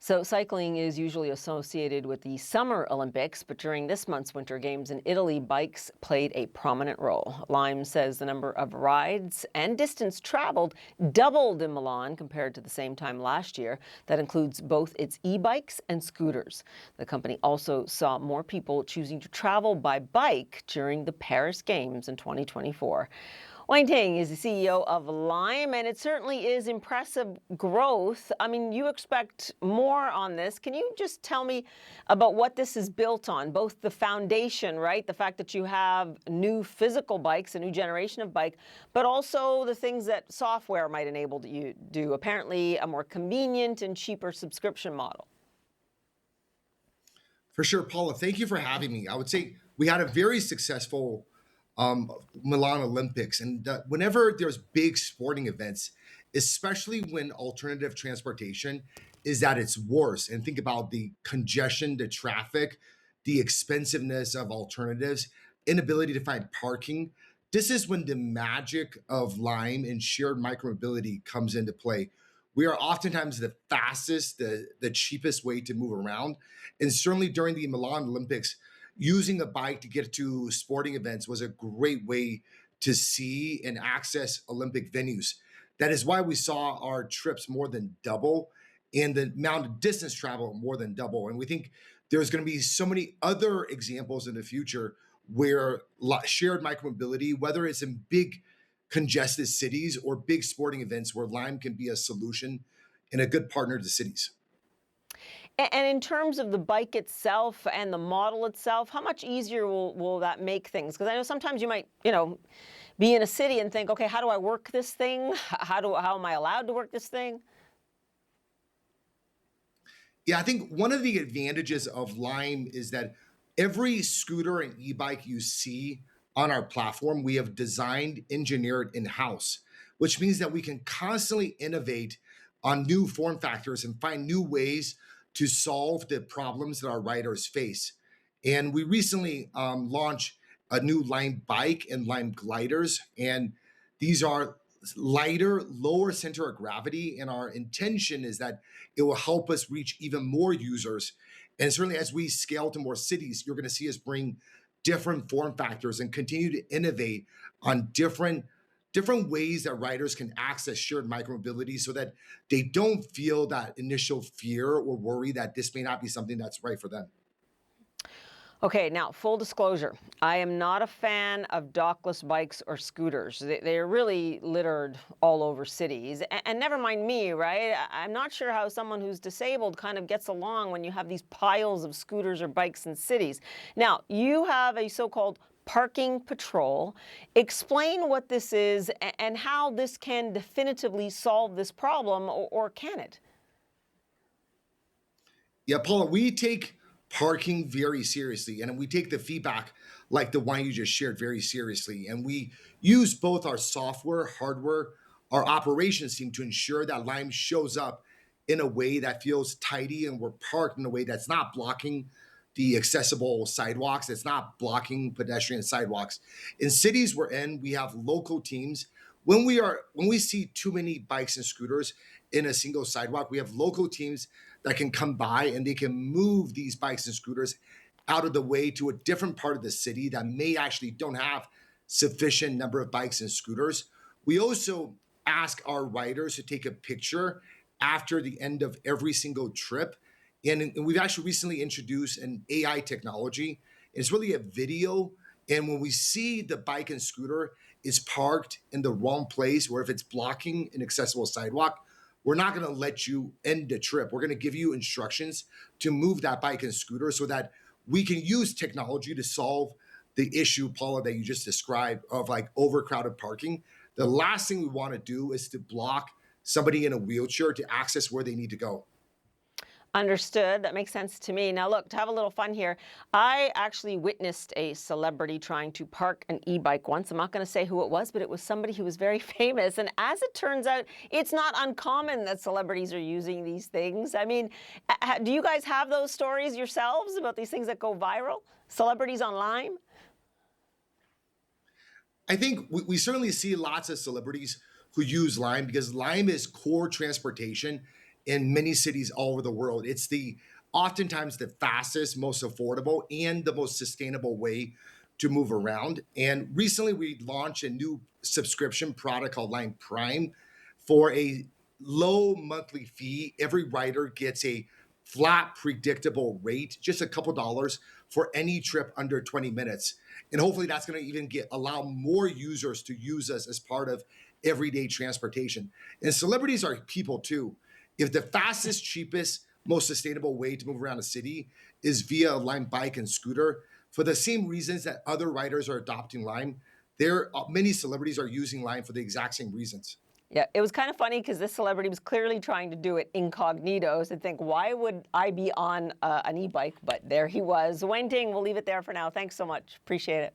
So, cycling is usually associated with the Summer Olympics, but during this month's Winter Games in Italy, bikes played a prominent role. Lime says the number of rides and distance traveled doubled in Milan compared to the same time last year. That includes both its e-bikes and scooters. The company also saw more people choosing to travel by bike during the Paris Games in 2024. Wayne Ting is the CEO of Lime, and it certainly is impressive growth. I mean, you expect more on this. Can you just tell me about what this is built on? Both the foundation, right? The fact that you have new physical bikes, a new generation of bike, but also the things that software might enable you to do. Apparently, a more convenient and cheaper subscription model. For sure, Paula. Thank you for having me. I would say we had a very successful Milan Olympics, and whenever there's big sporting events, especially when alternative transportation is at its worst, and think about the congestion, the traffic, the expensiveness of alternatives, inability to find parking. This is when the magic of Lime and shared micromobility comes into play. We are oftentimes the fastest, the cheapest way to move around. And certainly during the Milan Olympics, using a bike to get to sporting events was a great way to see and access Olympic venues. That is why we saw our trips more than double and the amount of distance travel more than double. And we think there's going to be so many other examples in the future where shared micromobility, whether it's in big congested cities or big sporting events, where Lime can be a solution and a good partner to cities. And in terms of the bike itself and the model itself, how much easier will that make things? Because I know sometimes you might, be in a city and think, okay, how do I work this thing? How am I allowed to work this thing? Yeah, I think one of the advantages of Lime is that every scooter and e-bike you see on our platform, we have designed, engineered in-house, which means that we can constantly innovate on new form factors and find new ways to solve the problems that our riders face. And we recently launched a new Lime bike and Lime gliders, and these are lighter, lower center of gravity. And our intention is that it will help us reach even more users. And certainly, as we scale to more cities, you're going to see us bring different form factors and continue to innovate on different ways that riders can access shared micromobility so that they don't feel that initial fear or worry that this may not be something that's right for them. Okay, now full disclosure, I am not a fan of dockless bikes or scooters. They're really littered all over cities. And never mind me, right? I'm not sure how someone who's disabled kind of gets along when you have these piles of scooters or bikes in cities. Now, you have a so-called parking patrol. Explain what this is and how this can definitively solve this problem, or can it? Yeah, Paula, we take parking very seriously and we take the feedback like the one you just shared very seriously. And we use both our software, hardware, our operations team to ensure that Lime shows up in a way that feels tidy and we're parked in a way that's not blocking the accessible sidewalks, that's not blocking pedestrian sidewalks. In cities we're in, we have local teams. When we see too many bikes and scooters in a single sidewalk, we have local teams that can come by and they can move these bikes and scooters out of the way to a different part of the city that may actually don't have sufficient number of bikes and scooters. We also ask our riders to take a picture after the end of every single trip. And we've actually recently introduced an AI technology. It's really a video. And when we see the bike and scooter is parked in the wrong place, or if it's blocking an accessible sidewalk, we're not going to let you end the trip. We're going to give you instructions to move that bike and scooter so that we can use technology to solve the issue, Paula, that you just described of like overcrowded parking. The last thing we want to do is to block somebody in a wheelchair to access where they need to go. Understood. That makes sense to me. Now, look, to have a little fun here, I actually witnessed a celebrity trying to park an e-bike once. I'm not going to say who it was, but it was somebody who was very famous. And as it turns out, it's not uncommon that celebrities are using these things. I mean, do you guys have those stories yourselves about these things that go viral? Celebrities on Lime? I think we certainly see lots of celebrities who use Lime because Lime is core transportation in many cities all over the world. It's the oftentimes the fastest, most affordable, and the most sustainable way to move around. And recently we launched a new subscription product called Line Prime for a low monthly fee. Every rider gets a flat, predictable rate, just a couple dollars for any trip under 20 minutes. And hopefully that's going to even allow more users to use us as part of everyday transportation. And celebrities are people too. If the fastest, cheapest, most sustainable way to move around a city is via a Lime bike and scooter, for the same reasons that other riders are adopting Lime, many celebrities are using Lime for the exact same reasons. Yeah, it was kind of funny because this celebrity was clearly trying to do it incognito. So think, why would I be on an e-bike? But there he was. Wayne Ting, we'll leave it there for now. Thanks so much. Appreciate it.